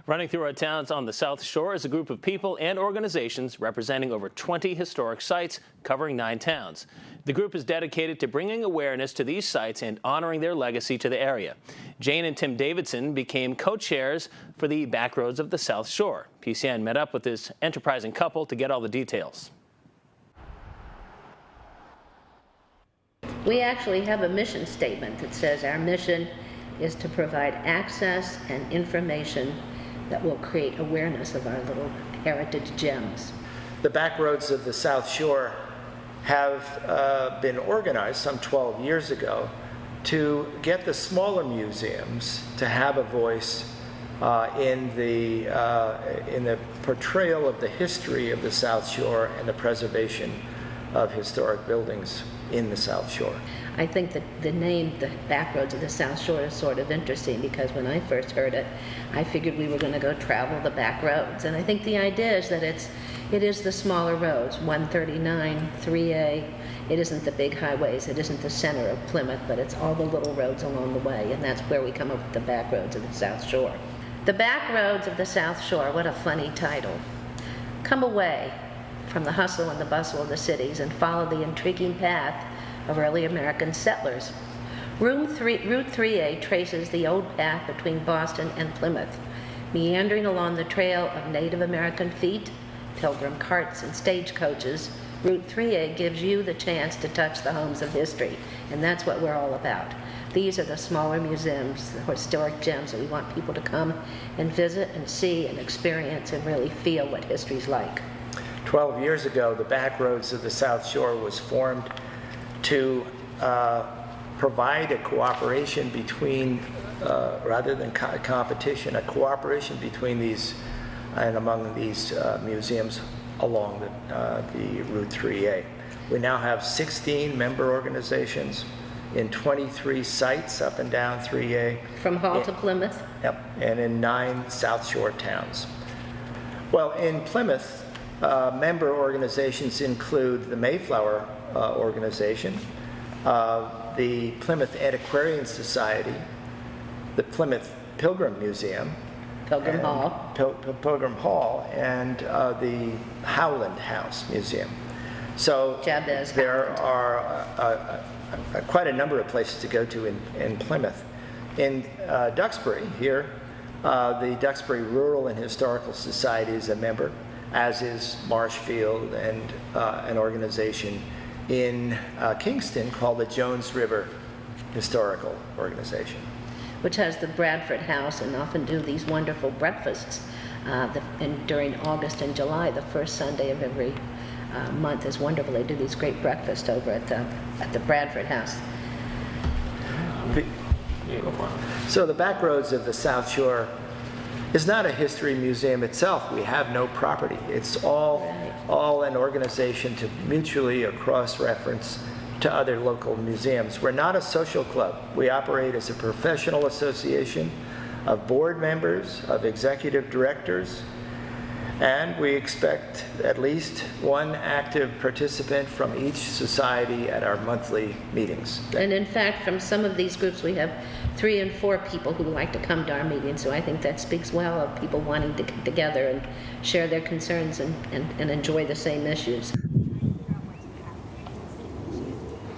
Running through our towns on the South Shore is a group of people and organizations representing over 20 historic sites covering 9 towns. The group is dedicated to bringing awareness to these sites and honoring their legacy to the area. Jane and Tim Davidson became co-chairs for the Backroads of the South Shore. PCN met up with this enterprising couple to get all the details. We actually have a mission statement that says our mission is to provide access and information that will create awareness of our little heritage gems. The Backroads of the South Shore have been organized some 12 years ago to get the smaller museums to have a voice in the portrayal of the history of the South Shore and the preservation of historic buildings in the South Shore. I think that the name, the Backroads of the South Shore, is sort of interesting because when I first heard it, I figured we were going to go travel the back roads. And I think the idea is that it is the smaller roads, 139, 3A. It isn't the big highways, it isn't the center of Plymouth, but it's all the little roads along the way, and that's where we come up with the Backroads of the South Shore. The Backroads of the South Shore, what a funny title. Come away from the hustle and the bustle of the cities and follow the intriguing path of early American settlers. Route 3A traces the old path between Boston and Plymouth, meandering along the trail of Native American feet, pilgrim carts, and stagecoaches. Route 3A gives you the chance to touch the homes of history, and that's what we're all about. These are the smaller museums, the historic gems that we want people to come and visit and see and experience and really feel what history's like. 12 years ago, the Backroads of the South Shore was formed to provide a cooperation between, rather than competition, a cooperation between these and among these museums along the Route 3A. We now have 16 member organizations in 23 sites up and down 3A. From Hall to Plymouth? Yep, and in 9 South Shore towns. Well, in Plymouth, member organizations include the Mayflower organization, the Plymouth Antiquarian Society, the Plymouth Pilgrim Museum, Pilgrim Hall, Pilgrim Hall, and the Howland House Museum. So there are quite a number of places to go to in Plymouth. In Duxbury here, the Duxbury Rural and Historical Society is a member, as is Marshfield and an organization in Kingston called the Jones River Historical Organization, which has the Bradford House and often do these wonderful breakfasts during August and July. The first Sunday of every month is wonderful. They do these great breakfasts over at the Bradford House. So the Backroads of the South Shore is not a history museum itself. We have no property. It's all an organization to mutually or cross-reference to other local museums. We're not a social club. We operate as a professional association of board members, of executive directors, and we expect at least one active participant from each society at our monthly meetings. And in fact, from some of these groups, we have 3 and 4 people who like to come to our meetings, so I think that speaks well of people wanting to get together and share their concerns and enjoy the same issues.